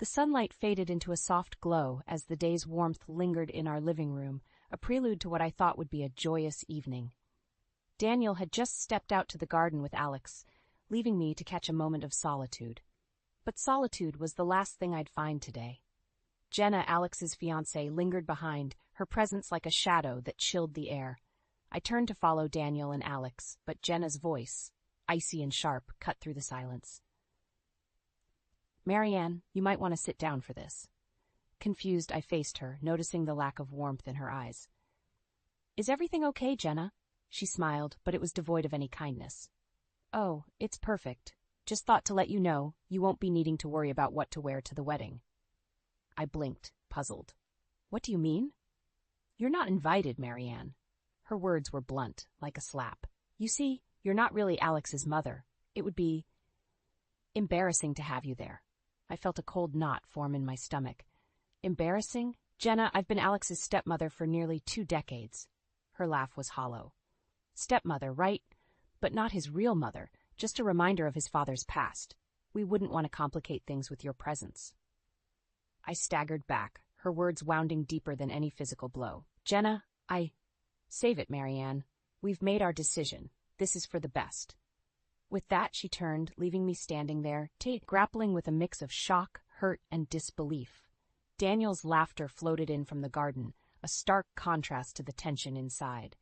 The sunlight faded into a soft glow as the day's warmth lingered in our living room, a prelude to what I thought would be a joyous evening. Daniel had just stepped out to the garden with Alex, leaving me to catch a moment of solitude. But solitude was the last thing I'd find today. Jenna, Alex's fiancée, lingered behind, her presence like a shadow that chilled the air. I turned to follow Daniel and Alex, but Jenna's voice, icy and sharp, cut through the silence. "Marianne, you might want to sit down for this." Confused, I faced her, noticing the lack of warmth in her eyes. "Is everything okay, Jenna?" She smiled, but it was devoid of any kindness. "Oh, it's perfect. Just thought to let you know you won't be needing to worry about what to wear to the wedding." I blinked, puzzled. "What do you mean?" "You're not invited, Marianne." Her words were blunt, like a slap. "You see, you're not really Alex's mother. It would be embarrassing to have you there." I felt a cold knot form in my stomach. "Embarrassing? Jenna, I've been Alex's stepmother for nearly 2 decades. Her laugh was hollow. "Stepmother, right? But not his real mother, just a reminder of his father's past. We wouldn't want to complicate things with your presence." I staggered back, her words wounding deeper than any physical blow. "Jenna, Save it, Marianne. We've made our decision. This is for the best." With that, she turned, leaving me standing there, grappling with a mix of shock, hurt, and disbelief. Daniel's laughter floated in from the garden, a stark contrast to the tension inside.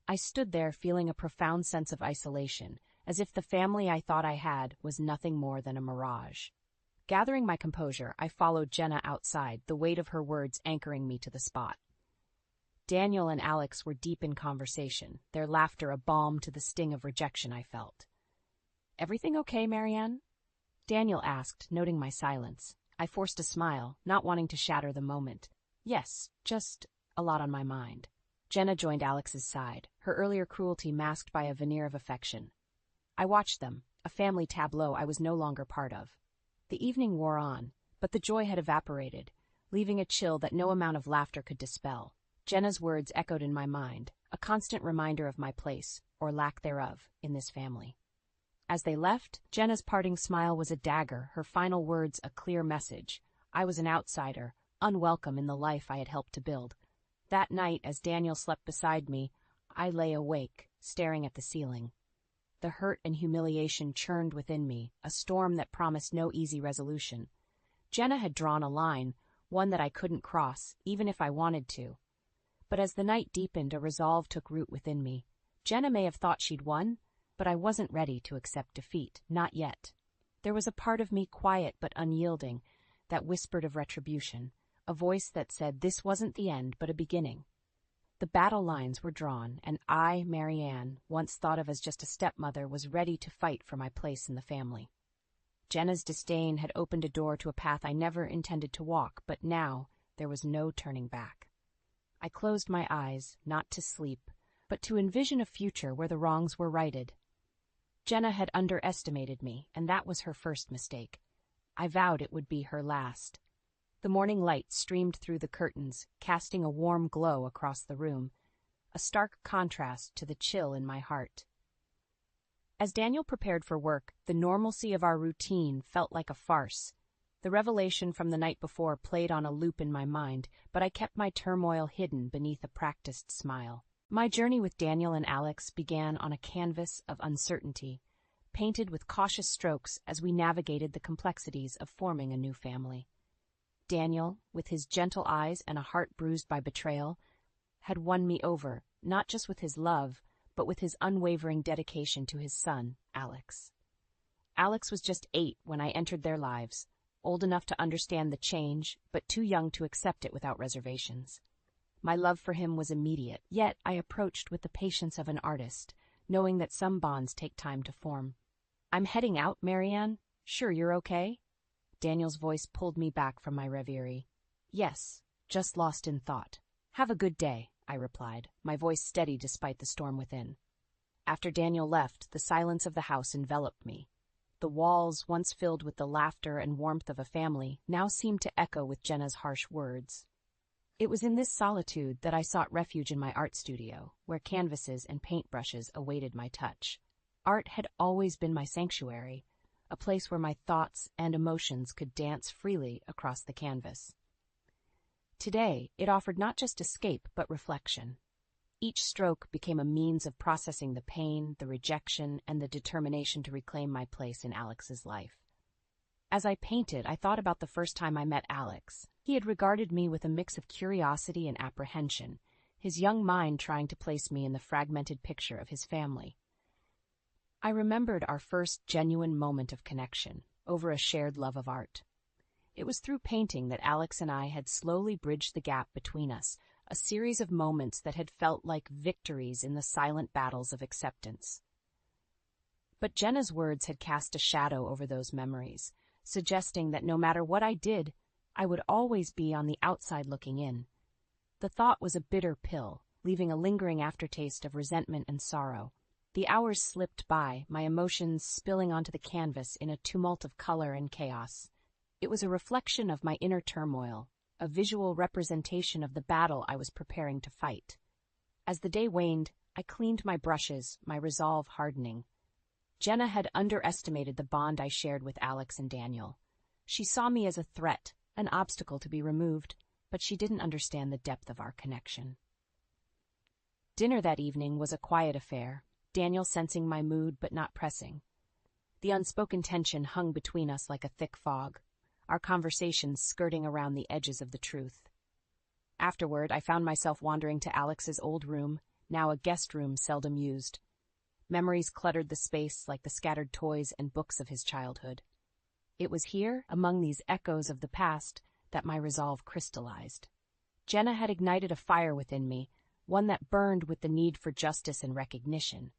I stood there feeling a profound sense of isolation, as if the family I thought I had was nothing more than a mirage. Gathering my composure, I followed Jenna outside, the weight of her words anchoring me to the spot. Daniel and Alex were deep in conversation, their laughter a balm to the sting of rejection I felt. "Everything okay, Marianne?" Daniel asked, noting my silence. I forced a smile, not wanting to shatter the moment. "Yes, just a lot on my mind." Jenna joined Alex's side, her earlier cruelty masked by a veneer of affection. I watched them, a family tableau I was no longer part of. The evening wore on, but the joy had evaporated, leaving a chill that no amount of laughter could dispel. Jenna's words echoed in my mind, a constant reminder of my place, or lack thereof, in this family. As they left, Jenna's parting smile was a dagger, her final words a clear message. I was an outsider, unwelcome in the life I had helped to build. That night, as Daniel slept beside me, I lay awake, staring at the ceiling. The hurt and humiliation churned within me, a storm that promised no easy resolution. Jenna had drawn a line, one that I couldn't cross, even if I wanted to. But as the night deepened, a resolve took root within me. Jenna may have thought she'd won, but I wasn't ready to accept defeat, not yet. There was a part of me, quiet but unyielding, that whispered of retribution, a voice that said this wasn't the end but a beginning. The battle lines were drawn, and I, Marianne, once thought of as just a stepmother, was ready to fight for my place in the family. Jenna's disdain had opened a door to a path I never intended to walk, but now there was no turning back. I closed my eyes, not to sleep, but to envision a future where the wrongs were righted. Jenna had underestimated me, and that was her first mistake. I vowed it would be her last. The morning light streamed through the curtains, casting a warm glow across the room, a stark contrast to the chill in my heart. As Daniel prepared for work, the normalcy of our routine felt like a farce. The revelation from the night before played on a loop in my mind, but I kept my turmoil hidden beneath a practiced smile. My journey with Daniel and Alex began on a canvas of uncertainty, painted with cautious strokes as we navigated the complexities of forming a new family. Daniel, with his gentle eyes and a heart bruised by betrayal, had won me over, not just with his love, but with his unwavering dedication to his son, Alex. Alex was just 8 when I entered their lives, old enough to understand the change, but too young to accept it without reservations. My love for him was immediate, yet I approached with the patience of an artist, knowing that some bonds take time to form. "I'm heading out, Marianne. Sure you're okay?" Daniel's voice pulled me back from my reverie. "Yes, just lost in thought." "Have a good day," I replied, my voice steady despite the storm within. After Daniel left, the silence of the house enveloped me. The walls, once filled with the laughter and warmth of a family, now seemed to echo with Jenna's harsh words. It was in this solitude that I sought refuge in my art studio, where canvases and paintbrushes awaited my touch. Art had always been my sanctuary, a place where my thoughts and emotions could dance freely across the canvas. Today, it offered not just escape but reflection. Each stroke became a means of processing the pain, the rejection, and the determination to reclaim my place in Alex's life. As I painted, I thought about the first time I met Alex. He had regarded me with a mix of curiosity and apprehension, his young mind trying to place me in the fragmented picture of his family. I remembered our first genuine moment of connection, over a shared love of art. It was through painting that Alex and I had slowly bridged the gap between us, a series of moments that had felt like victories in the silent battles of acceptance. But Jenna's words had cast a shadow over those memories, suggesting that no matter what I did, I would always be on the outside looking in. The thought was a bitter pill, leaving a lingering aftertaste of resentment and sorrow. The hours slipped by, my emotions spilling onto the canvas in a tumult of color and chaos. It was a reflection of my inner turmoil, a visual representation of the battle I was preparing to fight. As the day waned, I cleaned my brushes, my resolve hardening. Jenna had underestimated the bond I shared with Alex and Daniel. She saw me as a threat, an obstacle to be removed, but she didn't understand the depth of our connection. Dinner that evening was a quiet affair, Daniel sensing my mood but not pressing. The unspoken tension hung between us like a thick fog, our conversations skirting around the edges of the truth. Afterward, I found myself wandering to Alex's old room, now a guest room seldom used. Memories cluttered the space like the scattered toys and books of his childhood. It was here, among these echoes of the past, that my resolve crystallized. Jenna had ignited a fire within me, one that burned with the need for justice and recognition.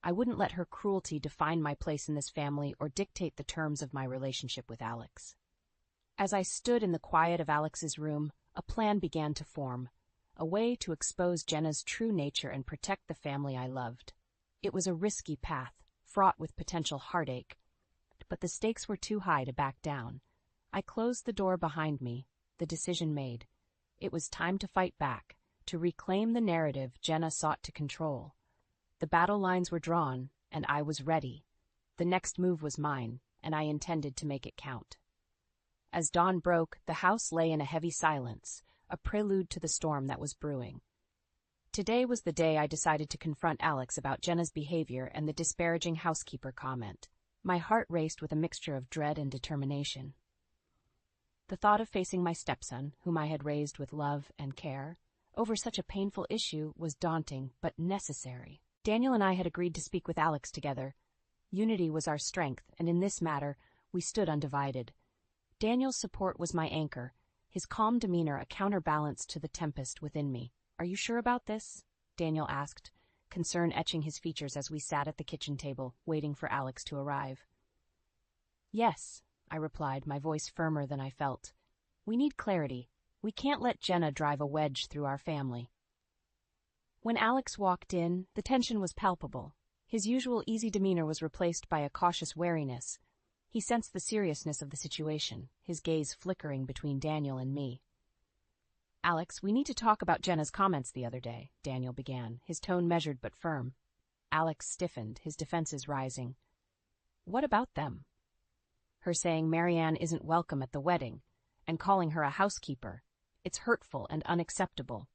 I wouldn't let her cruelty define my place in this family or dictate the terms of my relationship with Alex. As I stood in the quiet of Alex's room, a plan began to form, a way to expose Jenna's true nature and protect the family I loved. It was a risky path, fraught with potential heartache, but the stakes were too high to back down. I closed the door behind me, the decision made. It was time to fight back, to reclaim the narrative Jenna sought to control. The battle lines were drawn, and I was ready. The next move was mine, and I intended to make it count. As dawn broke, the house lay in a heavy silence, a prelude to the storm that was brewing. Today was the day I decided to confront Alex about Jenna's behavior and the disparaging housekeeper comment. My heart raced with a mixture of dread and determination. The thought of facing my stepson, whom I had raised with love and care, over such a painful issue was daunting but necessary. Daniel and I had agreed to speak with Alex together. Unity was our strength, and in this matter, we stood undivided. Daniel's support was my anchor, his calm demeanor a counterbalance to the tempest within me. "Are you sure about this?" Daniel asked, concern etching his features as we sat at the kitchen table, waiting for Alex to arrive. "Yes," I replied, my voice firmer than I felt. "We need clarity. We can't let Jenna drive a wedge through our family." When Alex walked in, the tension was palpable. His usual easy demeanor was replaced by a cautious wariness. He sensed the seriousness of the situation, his gaze flickering between Daniel and me. "Alex, we need to talk about Jenna's comments the other day," Daniel began, his tone measured but firm. Alex stiffened, his defenses rising. "What about them?" "Her saying Marianne isn't welcome at the wedding, and calling her a housekeeper. It's hurtful and unacceptable,"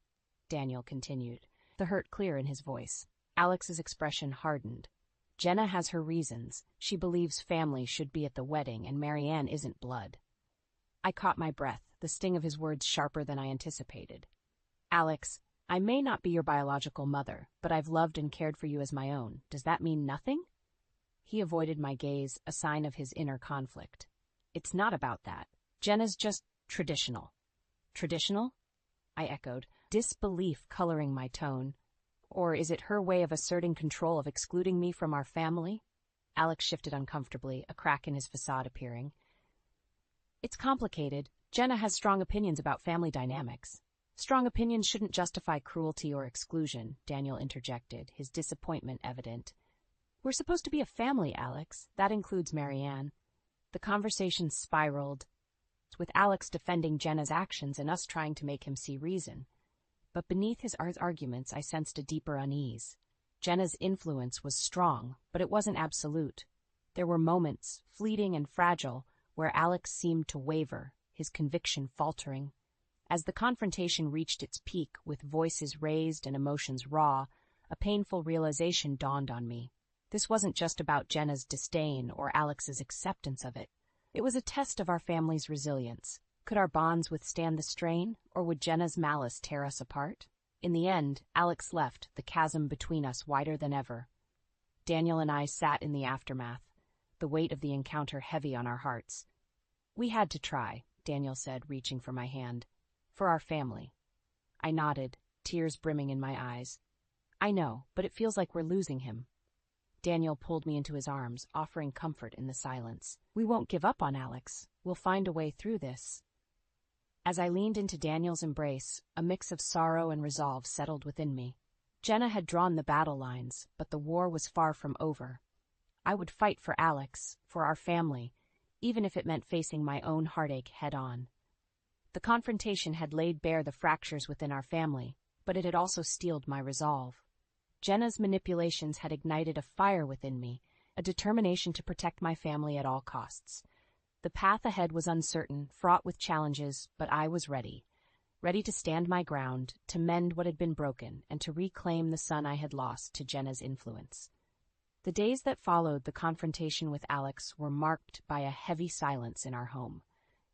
Daniel continued, the hurt clear in his voice. Alex's expression hardened. "Jenna has her reasons. She believes family should be at the wedding, and Marianne isn't blood." I caught my breath, the sting of his words sharper than I anticipated. "Alex, I may not be your biological mother, but I've loved and cared for you as my own. Does that mean nothing?" He avoided my gaze, a sign of his inner conflict. "It's not about that. Jenna's just traditional." "Traditional?" I echoed, disbelief coloring my tone. "Or is it her way of asserting control, of excluding me from our family?" Alex shifted uncomfortably, a crack in his facade appearing. "It's complicated. Jenna has strong opinions about family dynamics." "Strong opinions shouldn't justify cruelty or exclusion," Daniel interjected, his disappointment evident. "We're supposed to be a family, Alex. That includes Marianne." The conversation spiraled, with Alex defending Jenna's actions and us trying to make him see reason. But beneath his arguments, I sensed a deeper unease. Jenna's influence was strong, but it wasn't absolute. There were moments, fleeting and fragile, where Alex seemed to waver, his conviction faltering. As the confrontation reached its peak, with voices raised and emotions raw, a painful realization dawned on me. This wasn't just about Jenna's disdain or Alex's acceptance of it. It was a test of our family's resilience. Could our bonds withstand the strain, or would Jenna's malice tear us apart? In the end, Alex left, the chasm between us wider than ever. Daniel and I sat in the aftermath, the weight of the encounter heavy on our hearts. "We had to try," Daniel said, reaching for my hand. "For our family." I nodded, tears brimming in my eyes. "I know, but it feels like we're losing him." Daniel pulled me into his arms, offering comfort in the silence. "We won't give up on Alex. We'll find a way through this." As I leaned into Daniel's embrace, a mix of sorrow and resolve settled within me. Jenna had drawn the battle lines, but the war was far from over. I would fight for Alex, for our family, even if it meant facing my own heartache head-on. The confrontation had laid bare the fractures within our family, but it had also steeled my resolve. Jenna's manipulations had ignited a fire within me, a determination to protect my family at all costs. The path ahead was uncertain, fraught with challenges, but I was ready to stand my ground, to mend what had been broken, and to reclaim the son I had lost to Jenna's influence. The days that followed the confrontation with Alex were marked by a heavy silence in our home.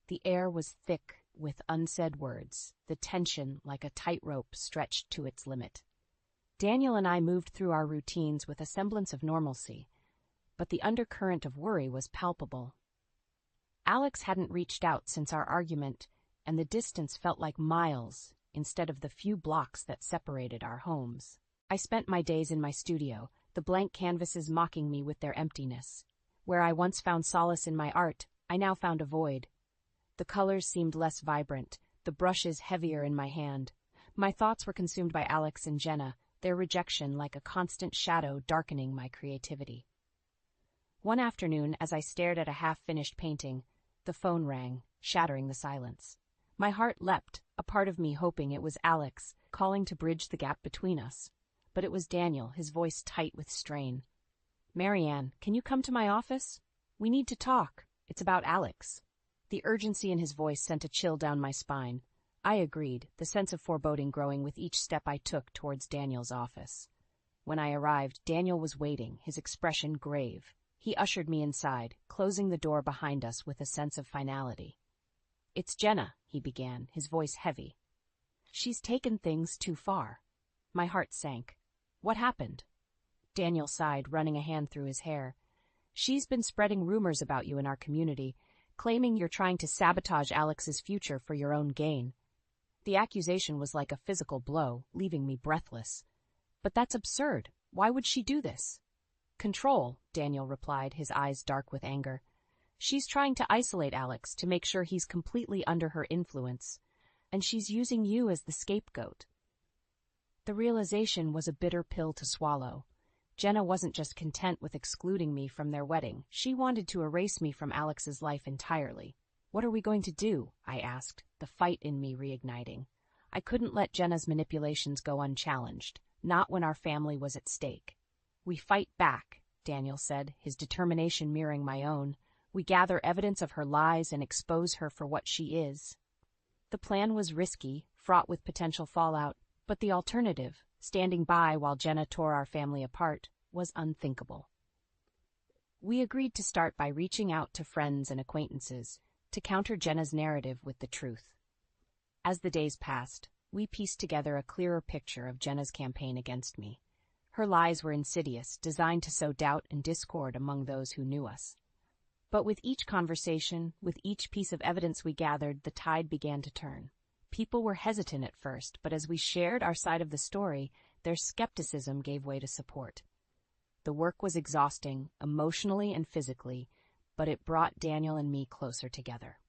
The air was thick with unsaid words, the tension like a tightrope stretched to its limit. Daniel and I moved through our routines with a semblance of normalcy, but the undercurrent of worry was palpable. Alex hadn't reached out since our argument, and the distance felt like miles instead of the few blocks that separated our homes. I spent my days in my studio, the blank canvases mocking me with their emptiness. Where I once found solace in my art, I now found a void. The colors seemed less vibrant, the brushes heavier in my hand. My thoughts were consumed by Alex and Jenna, their rejection like a constant shadow darkening my creativity. One afternoon, as I stared at a half-finished painting, the phone rang, shattering the silence. My heart leapt, a part of me hoping it was Alex, calling to bridge the gap between us. But it was Daniel, his voice tight with strain. "Marianne, can you come to my office? We need to talk. It's about Alex." The urgency in his voice sent a chill down my spine. I agreed, the sense of foreboding growing with each step I took towards Daniel's office. When I arrived, Daniel was waiting, his expression grave. He ushered me inside, closing the door behind us with a sense of finality. "It's Jenna," he began, his voice heavy. "She's taken things too far." My heart sank. "What happened?" Daniel sighed, running a hand through his hair. "She's been spreading rumors about you in our community, claiming you're trying to sabotage Alex's future for your own gain. The accusation was like a physical blow, leaving me breathless. But that's absurd. Why would she do this?" "Control," Daniel replied, his eyes dark with anger. "She's trying to isolate Alex, to make sure he's completely under her influence. And she's using you as the scapegoat." The realization was a bitter pill to swallow. Jenna wasn't just content with excluding me from their wedding. She wanted to erase me from Alex's life entirely. "What are we going to do?" I asked, the fight in me reigniting. I couldn't let Jenna's manipulations go unchallenged, not when our family was at stake. "We fight back," Daniel said, his determination mirroring my own. "We gather evidence of her lies and expose her for what she is." The plan was risky, fraught with potential fallout, but the alternative, standing by while Jenna tore our family apart, was unthinkable. We agreed to start by reaching out to friends and acquaintances to counter Jenna's narrative with the truth. As the days passed, we pieced together a clearer picture of Jenna's campaign against me. Her lies were insidious, designed to sow doubt and discord among those who knew us. But with each conversation, with each piece of evidence we gathered, the tide began to turn. People were hesitant at first, but as we shared our side of the story, their skepticism gave way to support. The work was exhausting, emotionally and physically, but it brought Daniel and me closer together.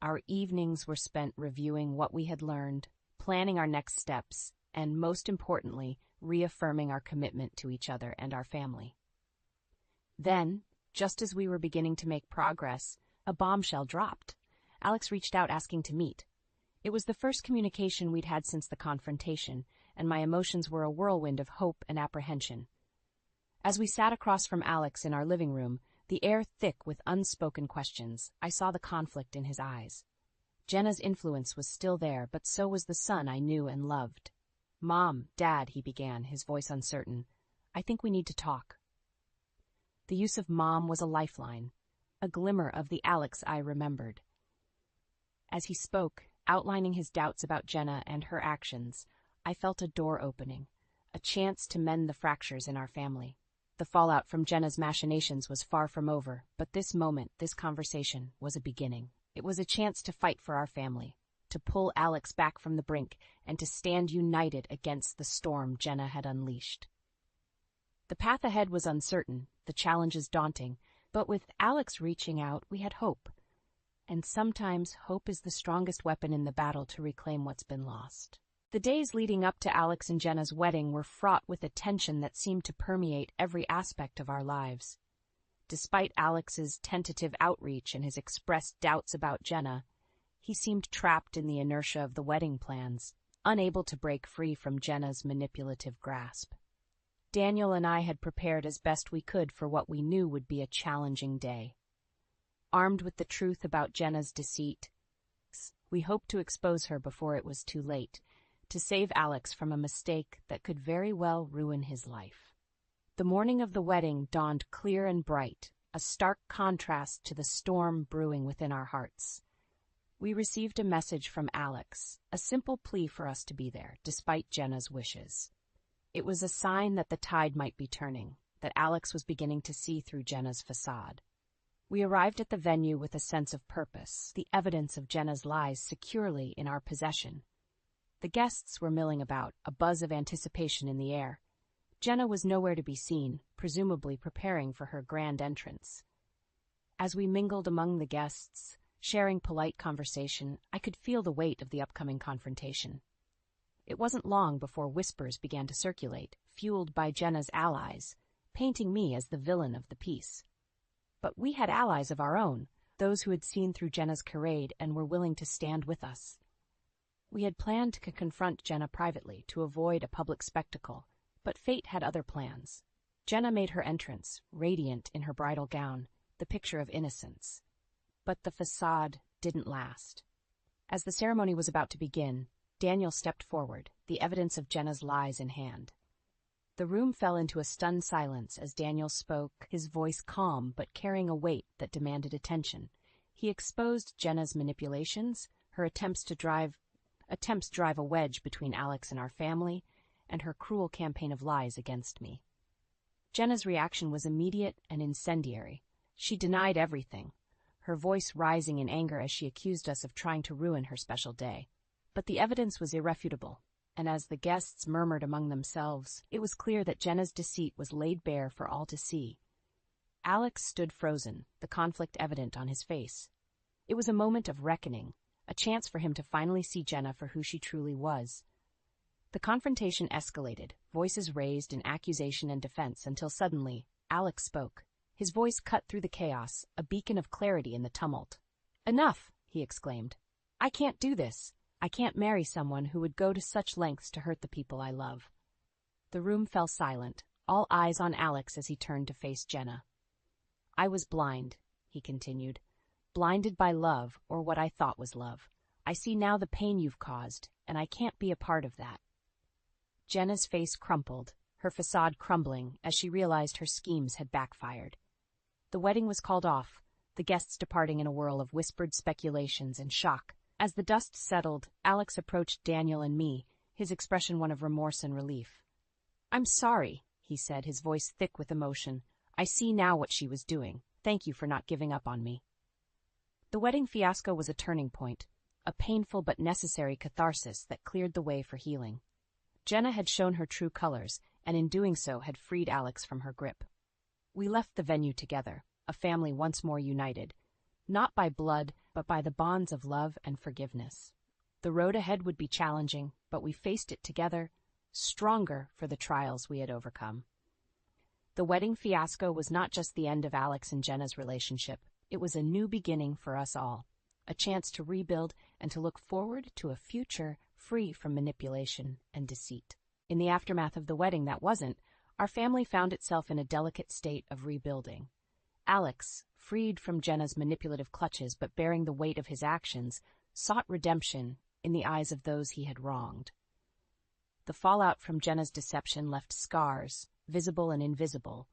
Our evenings were spent reviewing what we had learned, planning our next steps, and most importantly, reaffirming our commitment to each other and our family. Then, just as we were beginning to make progress, a bombshell dropped. Alex reached out asking to meet. It was the first communication we'd had since the confrontation, and my emotions were a whirlwind of hope and apprehension. As we sat across from Alex in our living room, the air thick with unspoken questions. I saw the conflict in his eyes. Jenna's influence was still there, but so was the son I knew and loved. "Mom, Dad," he began, his voice uncertain. "I think we need to talk." The use of mom was a lifeline, a glimmer of the Alex I remembered. As he spoke, outlining his doubts about Jenna and her actions, I felt a door opening, a chance to mend the fractures in our family. The fallout from Jenna's machinations was far from over, but this moment, this conversation, was a beginning. It was a chance to fight for our family, to pull Alex back from the brink, and to stand united against the storm Jenna had unleashed. The path ahead was uncertain, the challenges daunting, but with Alex reaching out, we had hope. And sometimes hope is the strongest weapon in the battle to reclaim what's been lost. The days leading up to Alex and Jenna's wedding were fraught with a tension that seemed to permeate every aspect of our lives. Despite Alex's tentative outreach and his expressed doubts about Jenna, he seemed trapped in the inertia of the wedding plans, unable to break free from Jenna's manipulative grasp. Daniel and I had prepared as best we could for what we knew would be a challenging day. Armed with the truth about Jenna's deceit, we hoped to expose her before it was too late, to save Alex from a mistake that could very well ruin his life. The morning of the wedding dawned clear and bright, a stark contrast to the storm brewing within our hearts. We received a message from Alex, a simple plea for us to be there, despite Jenna's wishes. It was a sign that the tide might be turning, that Alex was beginning to see through Jenna's facade. We arrived at the venue with a sense of purpose, the evidence of Jenna's lies securely in our possession. The guests were milling about, a buzz of anticipation in the air. Jenna was nowhere to be seen, presumably preparing for her grand entrance. As we mingled among the guests, sharing polite conversation, I could feel the weight of the upcoming confrontation. It wasn't long before whispers began to circulate, fueled by Jenna's allies, painting me as the villain of the piece. But we had allies of our own, those who had seen through Jenna's charade and were willing to stand with us. We had planned to confront Jenna privately to avoid a public spectacle, but fate had other plans. Jenna made her entrance, radiant in her bridal gown, the picture of innocence. But the facade didn't last. As the ceremony was about to begin, Daniel stepped forward, the evidence of Jenna's lies in hand. The room fell into a stunned silence as Daniel spoke, his voice calm but carrying a weight that demanded attention. He exposed Jenna's manipulations, her attempts to drive a wedge between Alex and our family, and her cruel campaign of lies against me. Jenna's reaction was immediate and incendiary. She denied everything, her voice rising in anger as she accused us of trying to ruin her special day. But the evidence was irrefutable, and as the guests murmured among themselves, it was clear that Jenna's deceit was laid bare for all to see. Alex stood frozen, the conflict evident on his face. It was a moment of reckoning, a chance for him to finally see Jenna for who she truly was. The confrontation escalated, voices raised in accusation and defense, until suddenly, Alex spoke. His voice cut through the chaos, a beacon of clarity in the tumult. "Enough!" he exclaimed. "I can't do this. I can't marry someone who would go to such lengths to hurt the people I love." The room fell silent, all eyes on Alex as he turned to face Jenna. "I was blind," he continued. "Blinded by love, or what I thought was love. I see now the pain you've caused, and I can't be a part of that." Jenna's face crumpled, her facade crumbling as she realized her schemes had backfired. The wedding was called off, the guests departing in a whirl of whispered speculations and shock. As the dust settled, Alex approached Daniel and me, his expression one of remorse and relief. "I'm sorry," he said, his voice thick with emotion. "I see now what she was doing. Thank you for not giving up on me." The wedding fiasco was a turning point, a painful but necessary catharsis that cleared the way for healing. Jenna had shown her true colors, and in doing so had freed Alex from her grip. We left the venue together, a family once more united, not by blood, but by the bonds of love and forgiveness. The road ahead would be challenging, but we faced it together, stronger for the trials we had overcome. The wedding fiasco was not just the end of Alex and Jenna's relationship, it was a new beginning for us all, a chance to rebuild and to look forward to a future free from manipulation and deceit. In the aftermath of the wedding that wasn't, our family found itself in a delicate state of rebuilding. Alex, freed from Jenna's manipulative clutches but bearing the weight of his actions, sought redemption in the eyes of those he had wronged. The fallout from Jenna's deception left scars, visible and invisible,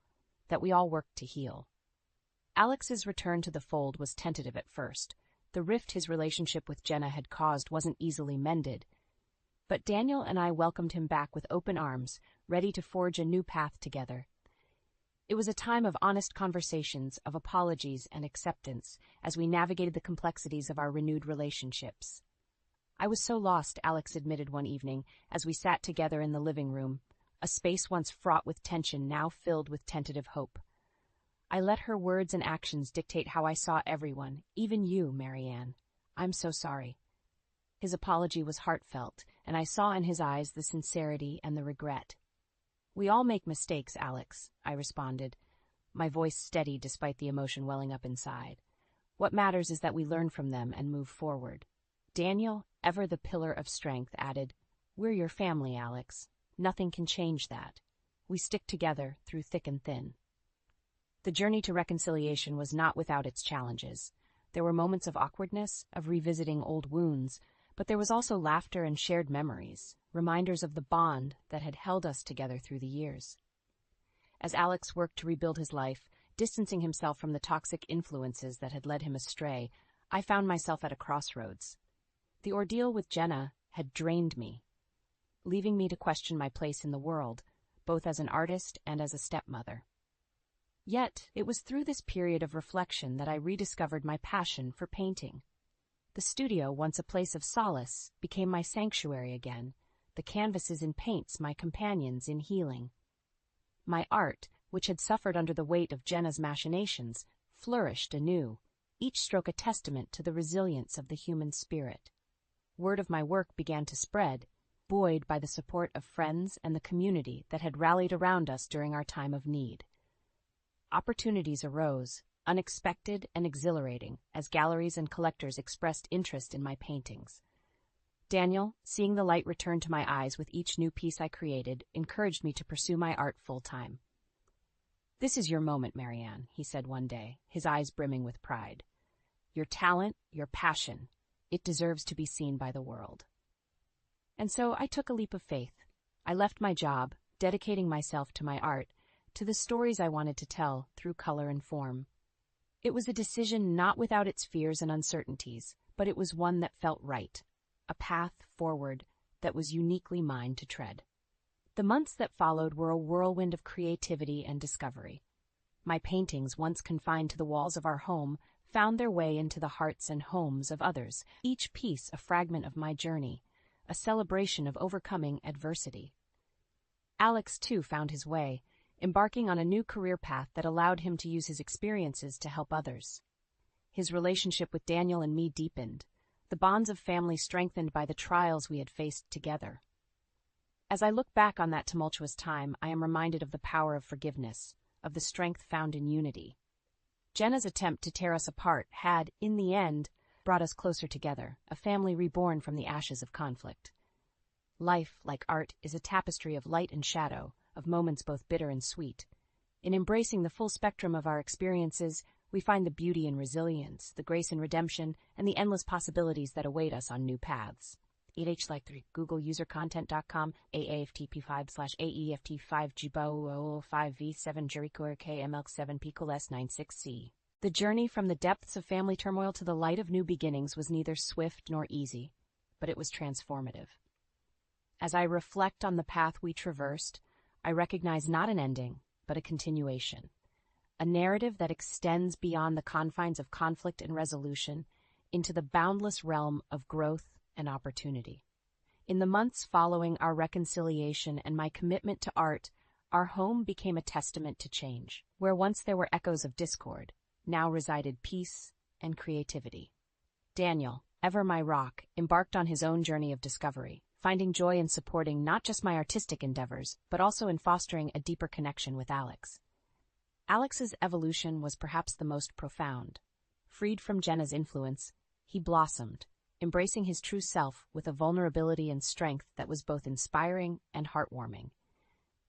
that we all worked to heal. Alex's return to the fold was tentative at first. The rift his relationship with Jenna had caused wasn't easily mended, but Daniel and I welcomed him back with open arms, ready to forge a new path together. It was a time of honest conversations, of apologies and acceptance, as we navigated the complexities of our renewed relationships. "I was so lost," Alex admitted one evening, as we sat together in the living room, a space once fraught with tension now filled with tentative hope. "I let her words and actions dictate how I saw everyone, even you, Marianne. I'm so sorry." His apology was heartfelt, and I saw in his eyes the sincerity and the regret. "We all make mistakes, Alex," I responded, my voice steady despite the emotion welling up inside. "What matters is that we learn from them and move forward." Daniel, ever the pillar of strength, added, "We're your family, Alex. Nothing can change that. We stick together through thick and thin." The journey to reconciliation was not without its challenges. There were moments of awkwardness, of revisiting old wounds, but there was also laughter and shared memories, reminders of the bond that had held us together through the years. As Alex worked to rebuild his life, distancing himself from the toxic influences that had led him astray, I found myself at a crossroads. The ordeal with Jenna had drained me, leaving me to question my place in the world, both as an artist and as a stepmother. Yet, it was through this period of reflection that I rediscovered my passion for painting. The studio, once a place of solace, became my sanctuary again, the canvases and paints my companions in healing. My art, which had suffered under the weight of Jenna's machinations, flourished anew, each stroke a testament to the resilience of the human spirit. Word of my work began to spread, buoyed by the support of friends and the community that had rallied around us during our time of need. Opportunities arose, unexpected and exhilarating, as galleries and collectors expressed interest in my paintings. Daniel, seeing the light return to my eyes with each new piece I created, encouraged me to pursue my art full-time. "This is your moment, Marianne," he said one day, his eyes brimming with pride. "Your talent, your passion, it deserves to be seen by the world." And so I took a leap of faith. I left my job, dedicating myself to my art, to the stories I wanted to tell through color and form. It was a decision not without its fears and uncertainties, but it was one that felt right, a path forward that was uniquely mine to tread. The months that followed were a whirlwind of creativity and discovery. My paintings, once confined to the walls of our home, found their way into the hearts and homes of others, each piece a fragment of my journey, a celebration of overcoming adversity. Alex, too, found his way, embarking on a new career path that allowed him to use his experiences to help others. His relationship with Daniel and me deepened, the bonds of family strengthened by the trials we had faced together. As I look back on that tumultuous time, I am reminded of the power of forgiveness, of the strength found in unity. Jenna's attempt to tear us apart had, in the end, brought us closer together, a family reborn from the ashes of conflict. Life, like art, is a tapestry of light and shadow, of moments both bitter and sweet. In embracing the full spectrum of our experiences, we find the beauty in resilience, the grace in redemption, and the endless possibilities that await us on new paths. like3 googleusercontent.com AAFT5/AEFT5GBO5V7 Jericho KML7 Picoles 96C. The journey from the depths of family turmoil to the light of new beginnings was neither swift nor easy, but it was transformative. As I reflect on the path we traversed, I recognize not an ending, but a continuation. A narrative that extends beyond the confines of conflict and resolution into the boundless realm of growth and opportunity. In the months following our reconciliation and my commitment to art, our home became a testament to change. Where once there were echoes of discord, now resided peace and creativity. Daniel, ever my rock, embarked on his own journey of discovery, finding joy in supporting not just my artistic endeavors, but also in fostering a deeper connection with Alex. Alex's evolution was perhaps the most profound. Freed from Jenna's influence, he blossomed, embracing his true self with a vulnerability and strength that was both inspiring and heartwarming.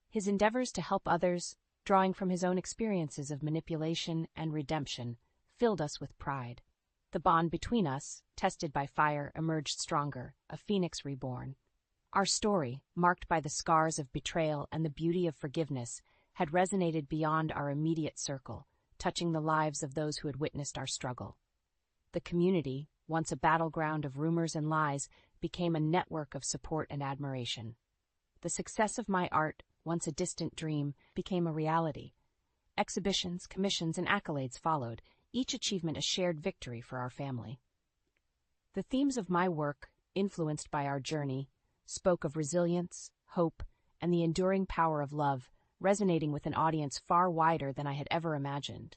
His endeavors to help others, drawing from his own experiences of manipulation and redemption, filled us with pride. The bond between us, tested by fire, emerged stronger, a phoenix reborn. Our story, marked by the scars of betrayal and the beauty of forgiveness, had resonated beyond our immediate circle, touching the lives of those who had witnessed our struggle. The community, once a battleground of rumors and lies, became a network of support and admiration. The success of my art, once a distant dream, became a reality. Exhibitions, commissions, and accolades followed, each achievement a shared victory for our family. The themes of my work, influenced by our journey, spoke of resilience, hope, and the enduring power of love, resonating with an audience far wider than I had ever imagined.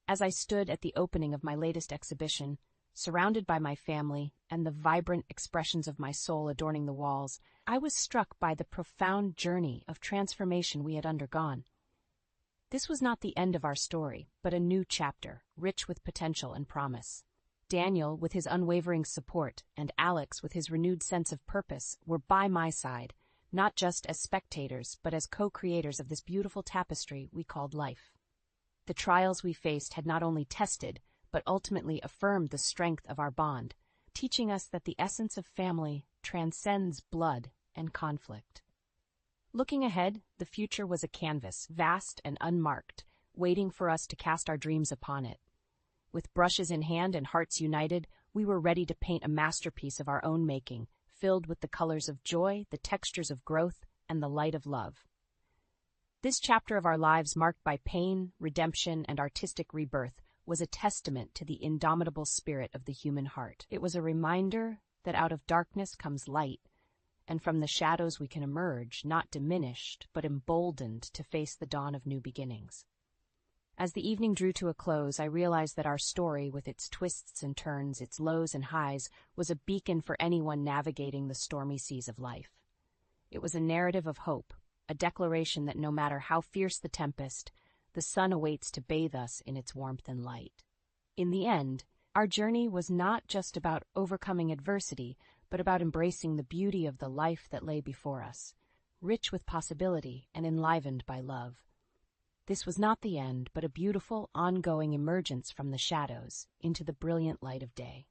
As I stood at the opening of my latest exhibition, surrounded by my family and the vibrant expressions of my soul adorning the walls, I was struck by the profound journey of transformation we had undergone. This was not the end of our story, but a new chapter, rich with potential and promise. Daniel, with his unwavering support, and Alex, with his renewed sense of purpose, were by my side, not just as spectators, but as co-creators of this beautiful tapestry we called life. The trials we faced had not only tested, but ultimately affirmed the strength of our bond, teaching us that the essence of family transcends blood and conflict. Looking ahead, the future was a canvas, vast and unmarked, waiting for us to cast our dreams upon it. With brushes in hand and hearts united, we were ready to paint a masterpiece of our own making, filled with the colors of joy, the textures of growth, and the light of love. This chapter of our lives, marked by pain, redemption, and artistic rebirth, was a testament to the indomitable spirit of the human heart. It was a reminder that out of darkness comes light, and from the shadows we can emerge, not diminished, but emboldened to face the dawn of new beginnings. As the evening drew to a close, I realized that our story, with its twists and turns, its lows and highs, was a beacon for anyone navigating the stormy seas of life. It was a narrative of hope, a declaration that no matter how fierce the tempest, the sun awaits to bathe us in its warmth and light. In the end, our journey was not just about overcoming adversity, but about embracing the beauty of the life that lay before us, rich with possibility and enlivened by love. This was not the end, but a beautiful, ongoing emergence from the shadows into the brilliant light of day.